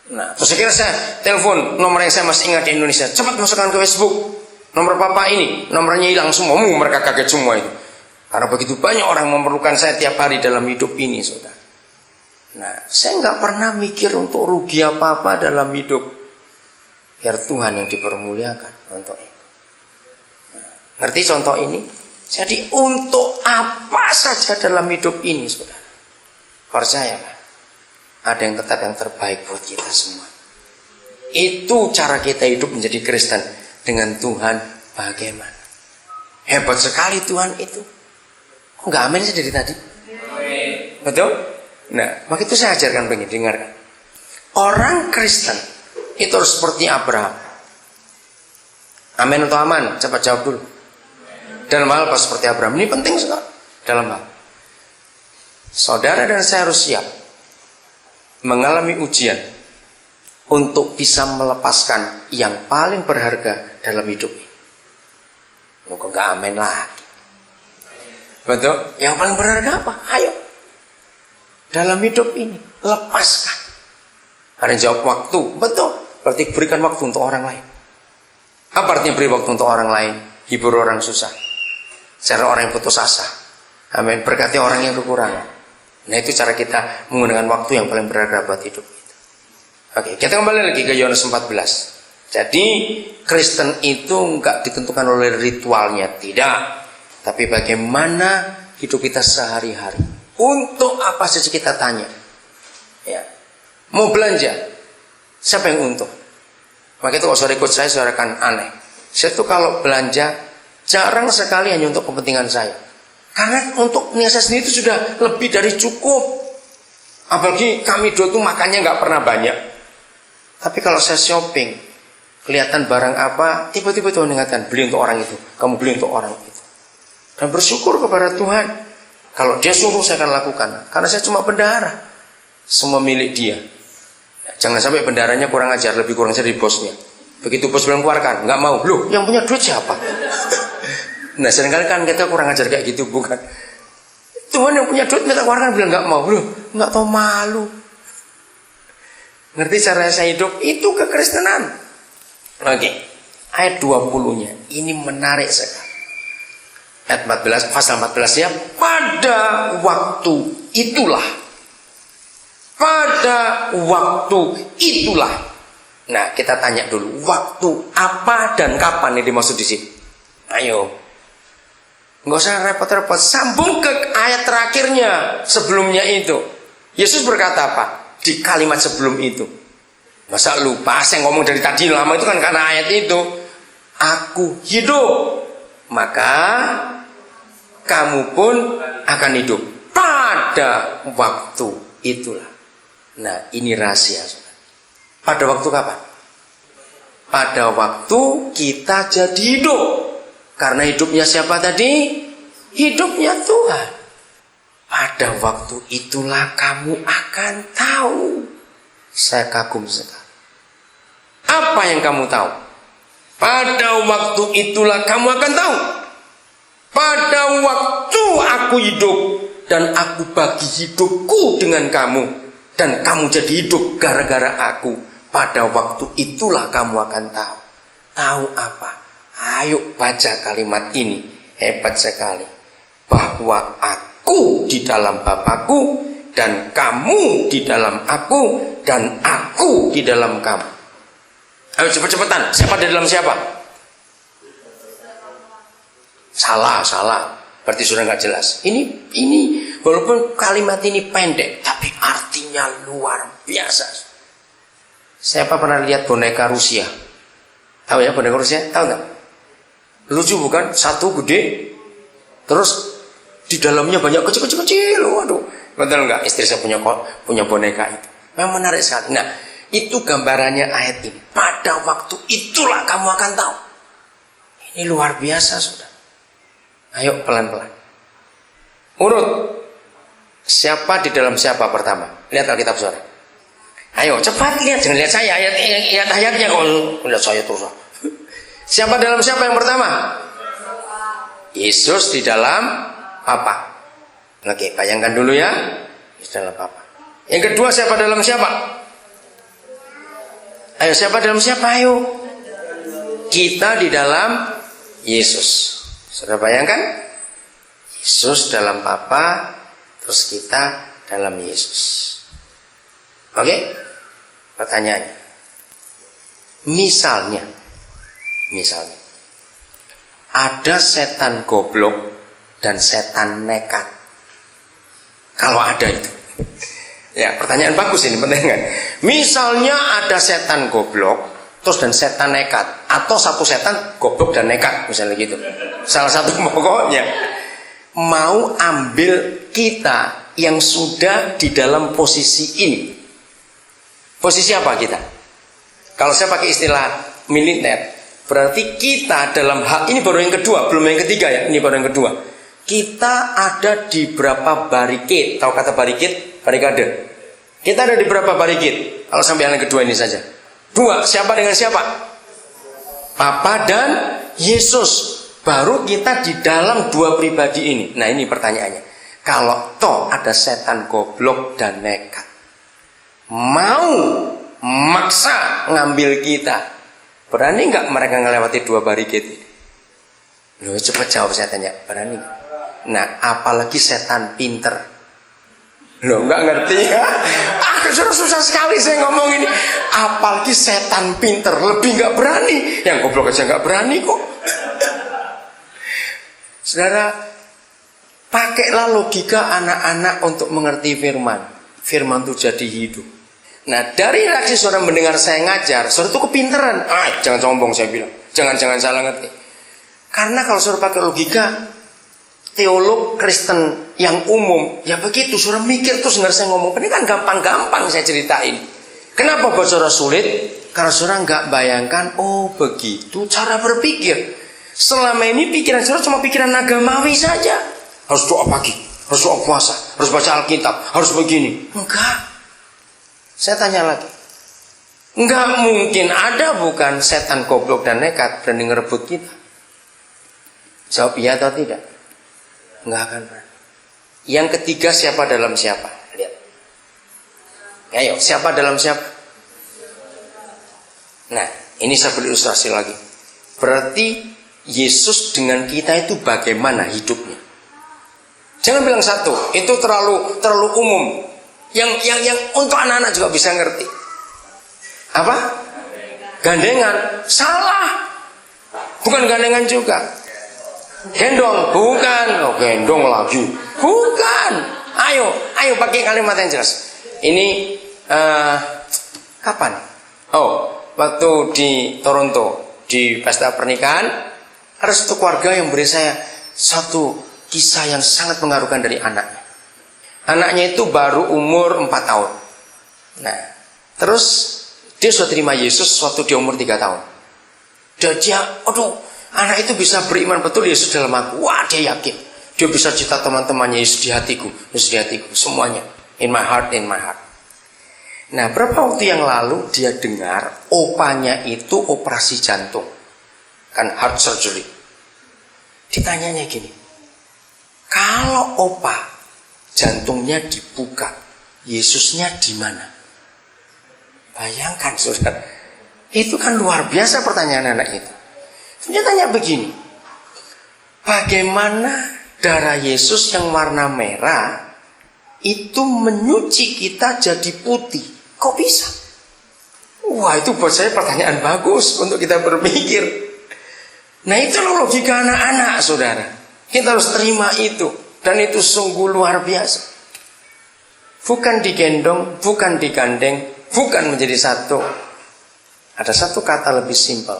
Nah, terus akhirnya saya telepon nomor yang saya masih ingat di Indonesia. Cepat masukkan ke Facebook. Nomor papa ini, nomornya hilang semua. Mereka kaget semua itu. Karena begitu banyak orang memerlukan saya tiap hari dalam hidup ini, saudara. Nah, saya nggak pernah mikir untuk rugi apa-apa dalam hidup. Biar Tuhan yang dipermuliakan untuk itu. Nah, ngerti contoh ini? Jadi untuk apa saja dalam hidup ini, saudara, percayalah, ada yang tetap yang terbaik buat kita semua. Itu cara kita hidup menjadi Kristen dengan Tuhan bagaimana. Hebat sekali Tuhan itu. Kok nggak amin sih dari tadi? Betul? Nah, maka itu saya ajarkan begini, dengarkan. Orang Kristen itu harus seperti Abraham. Amin atau aman? Cepat jawab dulu. Dalam hal apa seperti Abraham? Ini penting sekali. Dalam hal saudara dan saya harus siap mengalami ujian untuk bisa melepaskan yang paling berharga dalam hidup ini. Kok nggak amin lagi? Betul? Yang paling berharga apa? Ayo, dalam hidup ini lepaskan. Ada yang jawab waktu. Betul. Berarti berikan waktu untuk orang lain. Apa artinya beri waktu untuk orang lain? Hibur orang susah, cara orang yang putus asa. Amin. Berkati orang yang kekurangan. Nah, itu cara kita menggunakan waktu yang paling berharga buat hidup kita. Oke, kita kembali lagi ke Yohanes 14. Jadi Kristen itu enggak ditentukan oleh ritualnya, tidak. Tapi bagaimana hidup kita sehari-hari. Untuk apa saja kita tanya. Ya. Mau belanja, siapa yang untung? Maka itu kalau saudara ikut saya, saudara akan aneh. Saya tuh kalau belanja jarang sekali hanya untuk kepentingan saya. Karena untuk niat saya sendiri itu sudah lebih dari cukup. Apalagi kami dua tuh makannya nggak pernah banyak. Tapi kalau saya shopping, kelihatan barang apa, tiba-tiba Tuhan ingatkan, beli untuk orang itu, kamu beli untuk orang itu. Dan bersyukur kepada Tuhan. Kalau dia suruh saya akan lakukan. Karena saya cuma bendahara. Semua milik dia. Jangan sampai bendaharanya kurang ajar, lebih kurang ajar dari bosnya. Begitu bos bilang keluarkan, nggak mau. Loh, yang punya duit siapa? Nah, seringkali kan kita kurang ajar kayak gitu, bukan? Tuhan yang punya duit minta keluarkan, bilang nggak mau. Loh, nggak tahu malu. Ngerti cara saya hidup? Itu kekristenan. Oke, ayat 20-nya ini menarik sekali. Ayat 14, pasal 14 ya. Pada waktu itulah. Pada waktu itulah. Nah, kita tanya dulu, waktu apa dan kapan yang dimaksud di sini? Ayo, nggak usah repot-repot. Sambung ke ayat terakhirnya sebelumnya itu. Yesus berkata apa di kalimat sebelum itu? Masa lupa? Saya ngomong dari tadi lama itu kan karena ayat itu. Aku hidup, maka kamu pun akan hidup pada waktu itulah. Nah, ini rahasia. Pada waktu kapan? Pada waktu kita jadi hidup. Karena hidupnya siapa tadi? Hidupnya Tuhan. Pada waktu itulah kamu akan tahu. Saya kagum sekali. Apa yang kamu tahu? Pada waktu itulah kamu akan tahu. Pada waktu aku hidup dan aku bagi hidupku dengan kamu, dan kamu jadi hidup gara-gara aku. Pada waktu itulah kamu akan tahu. Tahu apa? Ayo baca kalimat ini. Hebat sekali. Bahwa aku di dalam Bapakku, dan kamu di dalam aku, dan aku di dalam kamu. Ayo cepet-cepetan. Siapa di dalam siapa? Salah. Berarti sudah nggak jelas. Ini walaupun kalimat ini pendek, tapi artinya luar biasa. Siapa pernah lihat boneka Rusia? Tahu ya boneka Rusia? Tahu nggak? Lucu bukan? Satu gede, terus di dalamnya banyak kecil-kecil. Waduh, betul nggak? Istri saya punya boneka itu. Memang menarik sekali. Nah, itu gambarannya ayat ini. Pada waktu itulah kamu akan tahu. Ini luar biasa, saudara. Ayo pelan-pelan. Urut. Siapa di dalam siapa pertama? Lihat Alkitab saudara. Ayo cepat lihat, jangan lihat saya. Ayatnya kok lihat saya terus. Siapa dalam siapa yang pertama? Yesus di dalam apa? Oke, bayangkan dulu ya. Yesus dalam apa? Yang kedua siapa dalam siapa? Ayo, siapa dalam siapa? Ayo. Kita di dalam Yesus. Sudah bayangkan? Yesus dalam Bapa, terus kita dalam Yesus. Oke? Pertanyaannya. Misalnya ada setan goblok dan setan nekat. Kalau ada itu. Ya, pertanyaan bagus ini, penting kan? Misalnya ada setan goblok terus dan setan nekat, atau satu setan goblok dan nekat, misalnya gitu. Salah satu pokoknya mau ambil kita yang sudah di dalam posisi ini. Posisi apa kita? Kalau saya pakai istilah militer, berarti kita dalam hal ini baru yang kedua, belum yang ketiga ya. Ini baru yang kedua. Kita ada di berapa barikade? Tahu kata barikade? Barikade. Kita ada di berapa barikade? Kalau sampai yang kedua ini saja. Dua. Siapa dengan siapa? Papa dan Yesus. Baru kita di dalam dua pribadi ini. Nah, ini pertanyaannya. Kalau toh ada setan goblok dan nekat, mau maksa ngambil kita, berani nggak mereka ngelewati dua barikade ini? Loh, cepat jawab, saya tanya, berani nggak? Nah, apalagi setan pinter. Loh, nggak ngerti ya? Susah sekali saya ngomong ini. Apalagi setan pinter, lebih nggak berani. Yang goblok aja nggak berani kok. Saudara, pakailah logika anak-anak untuk mengerti firman. Firman itu jadi hidup. Nah, dari reaksi saudara mendengar saya ngajar, saudara itu kepinteran. Jangan sombong, saya bilang. Jangan salah ngerti. Karena kalau saudara pakai logika teolog Kristen yang umum, ya begitu, saudara mikir terus dengar saya ngomong. Ini kan gampang-gampang saya ceritain. Kenapa buat saudara sulit? Karena saudara nggak bayangkan, oh begitu cara berpikir. Selama ini pikiran saudara cuma pikiran agamawi saja. Harus doa pagi, harus doa puasa, harus baca Alkitab, harus begini. Enggak. Saya tanya lagi, enggak mungkin ada bukan setan goblok dan nekat berani ngerebut kita? Jawab iya atau tidak? Enggak akan berani. Yang ketiga, siapa dalam siapa? Lihat. Ayo, siapa dalam siapa? Nah, ini saya beri ilustrasi lagi. Berarti Yesus dengan kita itu bagaimana hidupnya? Jangan bilang satu, itu terlalu umum. Yang untuk anak-anak juga bisa ngerti. Apa? Gandengan. Salah. Bukan gandengan juga. Gendong, bukan. Oh, gendong lagi. Bukan. Ayo pakai kalimat yang jelas. Ini kapan? Oh, waktu di Toronto di pesta pernikahan, ada satu keluarga yang beri saya satu kisah yang sangat mengharukan dari anaknya. Anaknya itu baru umur 4 tahun. Nah, terus dia sudah terima Yesus waktu dia umur 3 tahun. Dan dia, anak itu bisa beriman betul Yesus dalam aku. Wah, dia yakin. Dia bisa cerita teman-temannya, Yesus di hatiku, Yesus di hatiku, semuanya. In my heart, in my heart. Nah, berapa waktu yang lalu dia dengar opanya itu operasi jantung. Kan heart surgery. Ditanyanya gini, kalau opa jantungnya dibuka, Yesusnya di mana? Bayangkan saudara, itu kan luar biasa pertanyaan anak itu. Dia tanya begini, bagaimana darah Yesus yang warna merah itu menyuci kita jadi putih? Kok bisa? Wah, itu buat saya pertanyaan bagus untuk kita berpikir. Nah, itu logika anak-anak saudara. Kita harus terima itu. Dan itu sungguh luar biasa. Bukan digendong, bukan digandeng, bukan menjadi satu. Ada satu kata lebih simpel.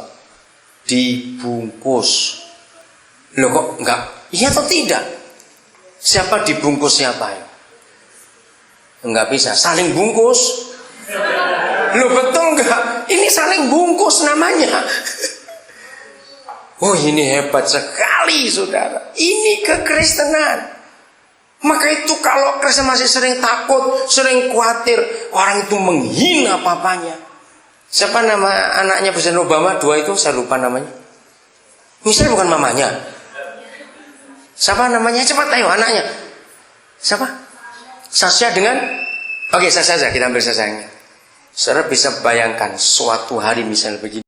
Dibungkus. Loh kok enggak? Iya atau tidak? Siapa dibungkus siapa? Enggak bisa. Saling bungkus. Loh betul enggak? Ini saling bungkus namanya. Oh, ini hebat sekali saudara. Ini kekristenan. Maka itu kalau Kristen masih sering takut, sering khawatir, orang itu menghina papanya. Siapa nama anaknya Presiden Obama? 2 itu saya lupa namanya. Misalnya bukan mamanya. Siapa namanya? Cepat ayo anaknya. Siapa? Sasha dengan? Oke, Sasha saja, kita ambil Sasha. Saudara bisa bayangkan suatu hari misalnya begini.